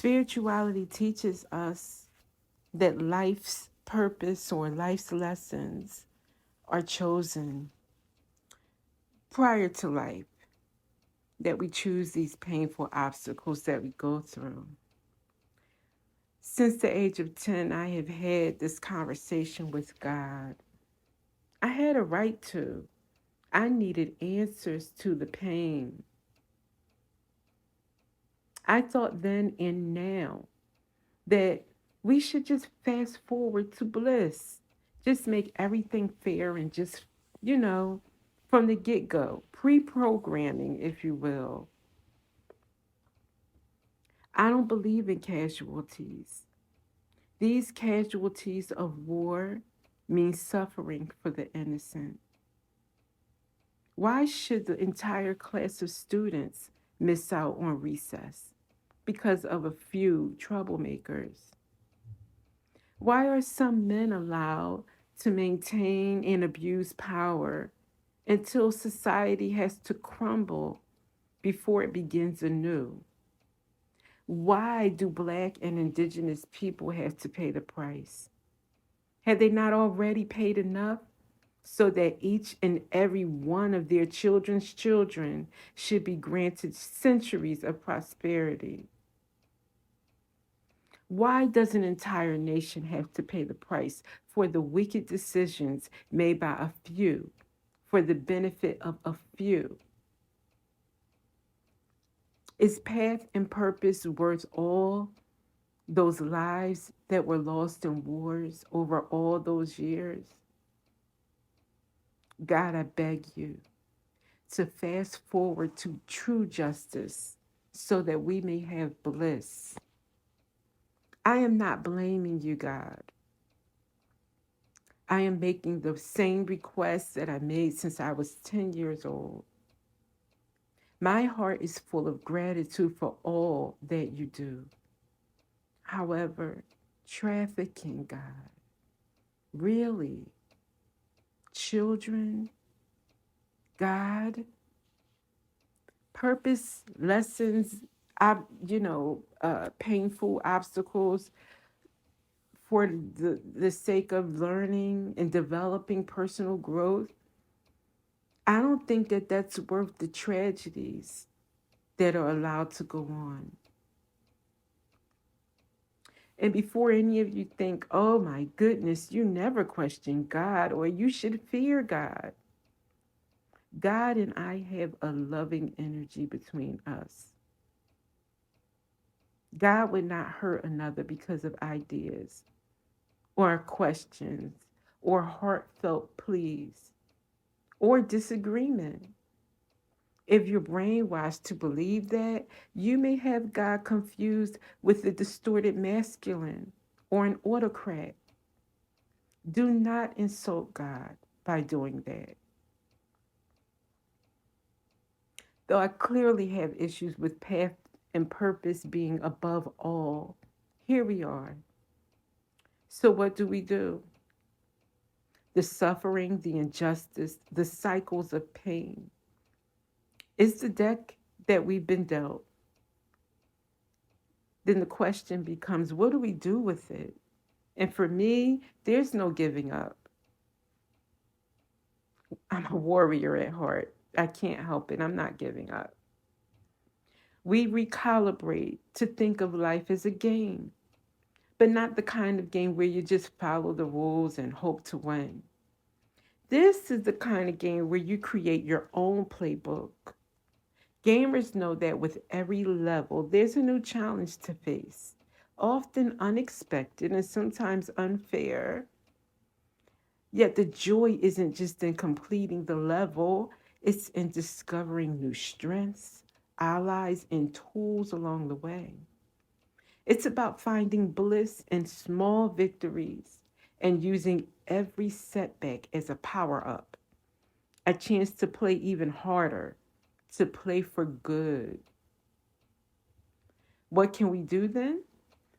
Spirituality teaches us that life's purpose or life's lessons are chosen prior to life, that we choose these painful obstacles that we go through. Since the age of 10, I have had this conversation with God. I had a right to. I needed answers to the pain. I thought then and now that we should just fast forward to bliss. Just make everything fair and just, you know, from the get go, pre programming, if you will. I don't believe in casualties. These casualties of war mean suffering for the innocent. Why should the entire class of students miss out on recess because of a few troublemakers? Why are some men allowed to maintain and abuse power until society has to crumble before it begins anew? Why do Black and Indigenous people have to pay the price? Had they not already paid enough so that each and every one of their children's children should be granted centuries of prosperity? Why does an entire nation have to pay the price for the wicked decisions made by a few for the benefit of a few? Is path and purpose worth all those lives that were lost in wars over all those years? God, I beg you to fast forward to true justice so that we may have bliss. I am not blaming you, God. I am making the same requests that I made since I was 10 years old. My heart is full of gratitude for all that you do. However, trafficking, God, really, children, God, purpose, lessons, painful obstacles for the sake of learning and developing personal growth. I don't think that that's worth the tragedies that are allowed to go on. And before any of you think, oh my goodness, you never question God or you should fear God. God and I have a loving energy between us. God would not hurt another because of ideas or questions or heartfelt pleas or disagreement. If you're brainwashed to believe that, you may have God confused with the distorted masculine or an autocrat. Do not insult God by doing that. Though I clearly have issues with path and purpose being above all, here we are. So, what do we do? The suffering, the injustice, the cycles of pain. Is the deck that we've been dealt. Then the question becomes, what do we do with it? And for me, there's no giving up. I'm a warrior at heart. I can't help it. I'm not giving up. We recalibrate to think of life as a game, but not the kind of game where you just follow the rules and hope to win. This is the kind of game where you create your own playbook. Gamers know that with every level, there's a new challenge to face, often unexpected and sometimes unfair. Yet the joy isn't just in completing the level, it's in discovering new strengths, allies, and tools along the way. It's about finding bliss in small victories and using every setback as a power up, a chance to play even harder, to play for good. What can we do then?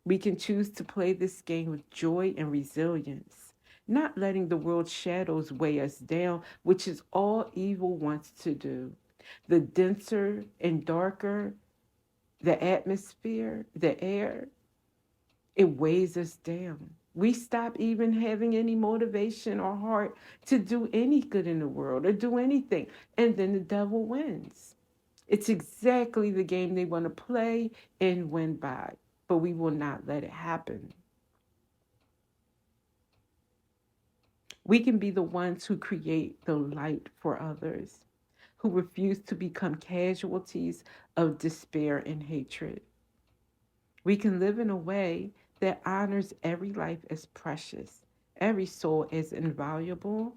We can choose to play this game with joy and resilience, not letting the world's shadows weigh us down, which is all evil wants to do. The denser and darker the atmosphere, the air, it weighs us down. We stop even having any motivation or heart to do any good in the world or do anything. And then the devil wins. It's exactly the game they want to play and win by. But we will not let it happen. We can be the ones who create the light for others, who refuse to become casualties of despair and hatred. We can live in a way that honors every life as precious, every soul as invaluable.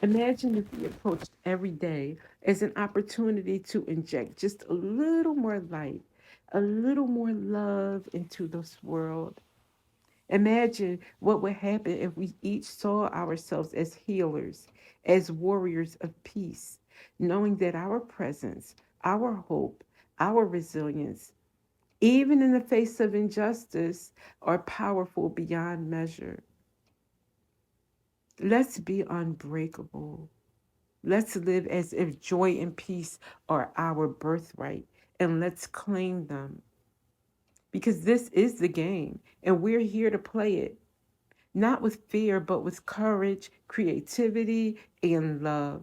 Imagine if we approached every day as an opportunity to inject just a little more light, a little more love into this world. Imagine what would happen if we each saw ourselves as healers, as warriors of peace, knowing that our presence, our hope, our resilience, even in the face of injustice, are powerful beyond measure. Let's be unbreakable. Let's live as if joy and peace are our birthright, and let's claim them. Because this is the game, and we're here to play it, not with fear, but with courage, creativity, and love.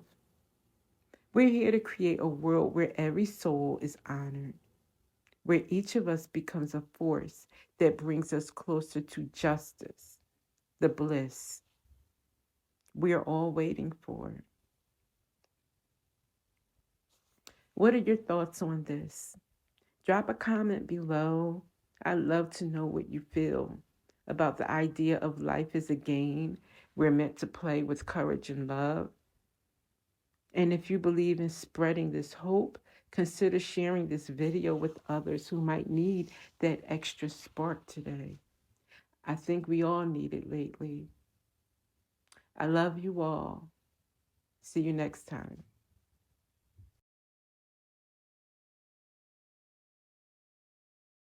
We're here to create a world where every soul is honored, where each of us becomes a force that brings us closer to justice, the bliss we are all waiting for. What are your thoughts on this? Drop a comment below. I'd love to know what you feel about the idea of life as a game we're meant to play with courage and love. And if you believe in spreading this hope, consider sharing this video with others who might need that extra spark today. I think we all need it lately. I love you all. See you next time.